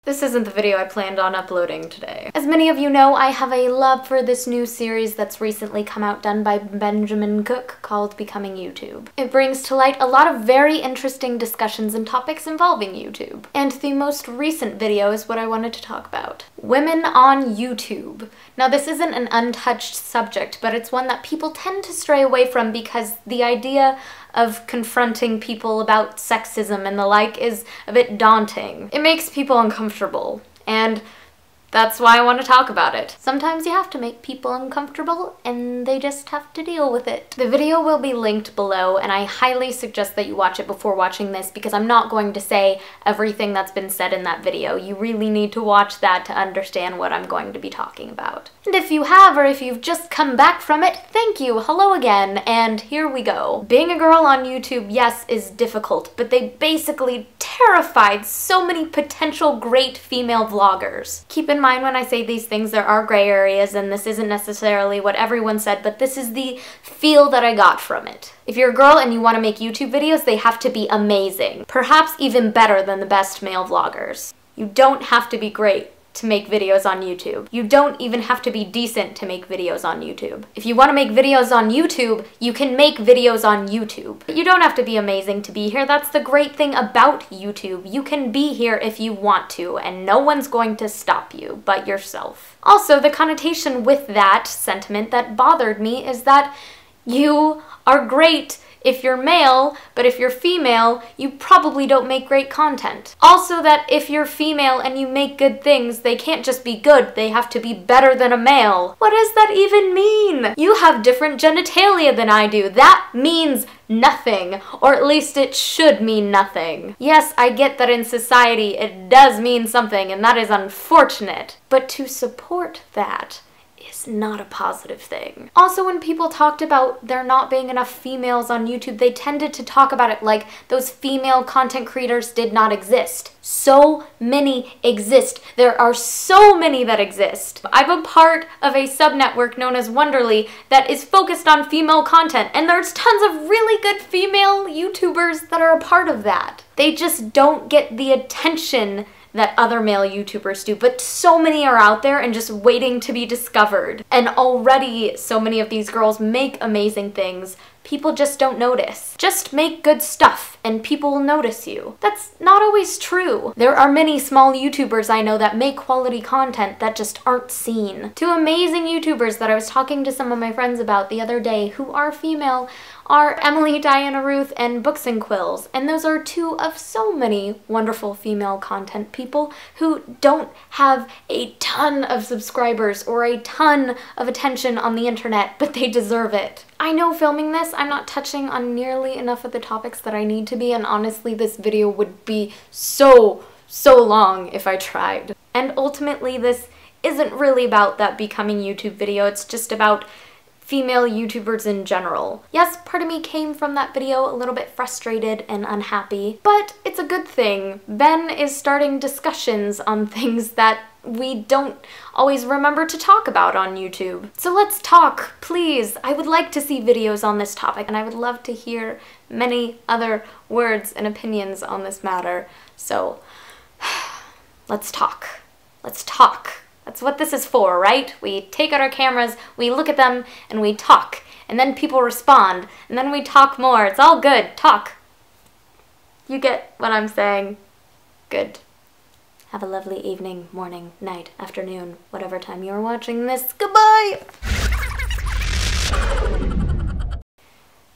This isn't the video I planned on uploading today. As many of you know, I have a love for this new series that's recently come out done by Benjamin Cook called Becoming YouTube. It brings to light a lot of very interesting discussions and topics involving YouTube. And the most recent video is what I wanted to talk about. Women on YouTube. Now this isn't an untouched subject, but it's one that people tend to stray away from because the idea of confronting people about sexism and the like is a bit daunting. It makes people uncomfortable, and that's why I want to talk about it. Sometimes you have to make people uncomfortable, and they just have to deal with it. The video will be linked below, and I highly suggest that you watch it before watching this because I'm not going to say everything that's been said in that video. You really need to watch that to understand what I'm going to be talking about. And if you have, or if you've just come back from it, thank you, hello again, and here we go. Being a girl on YouTube, yes, is difficult, but they basically terrified so many potential great female vloggers. Keep in mind when I say these things, there are gray areas, and this isn't necessarily what everyone said, but this is the feel that I got from it. If you're a girl and you want to make YouTube videos, they have to be amazing. Perhaps even better than the best male vloggers. You don't have to be great to make videos on YouTube. You don't even have to be decent to make videos on YouTube. If you want to make videos on YouTube, you can make videos on YouTube. You don't have to be amazing to be here. That's the great thing about YouTube. You can be here if you want to, and no one's going to stop you but yourself. Also, the connotation with that sentiment that bothered me is that you are great if you're male, but if you're female, you probably don't make great content. Also that if you're female and you make good things, they can't just be good, they have to be better than a male. What does that even mean? You have different genitalia than I do. That means nothing, or at least it should mean nothing. Yes, I get that in society it does mean something, and that is unfortunate, but to support that is not a positive thing. Also, when people talked about there not being enough females on YouTube, they tended to talk about it like those female content creators did not exist. So many exist. There are so many that exist. I'm a part of a subnetwork known as Wonderly that is focused on female content, and there's tons of really good female YouTubers that are a part of that. They just don't get the attention that other male YouTubers do, but so many are out there and just waiting to be discovered. And already so many of these girls make amazing things. People just don't notice. Just make good stuff and people will notice you. That's not always true. There are many small YouTubers I know that make quality content that just aren't seen. Two amazing YouTubers that I was talking to some of my friends about the other day who are female are Emily, Diana Ruth, and Books and Quills, and those are two of so many wonderful female content people who don't have a ton of subscribers or a ton of attention on the internet, but they deserve it. I know filming this, I'm not touching on nearly enough of the topics that I need to be, and honestly this video would be so long if I tried. And ultimately this isn't really about that Becoming YouTube video, it's just about female YouTubers in general. Yes, part of me came from that video a little bit frustrated and unhappy, but it's a good thing. Ben is starting discussions on things that we don't always remember to talk about on YouTube. So let's talk, please. I would like to see videos on this topic, and I would love to hear many other words and opinions on this matter. So, let's talk. Let's talk. That's what this is for, right? We take out our cameras, we look at them, and we talk. And then people respond, and then we talk more. It's all good. Talk. You get what I'm saying? Good. Have a lovely evening, morning, night, afternoon, whatever time you're watching this. Goodbye!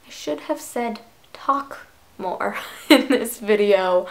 I should have said talk more in this video.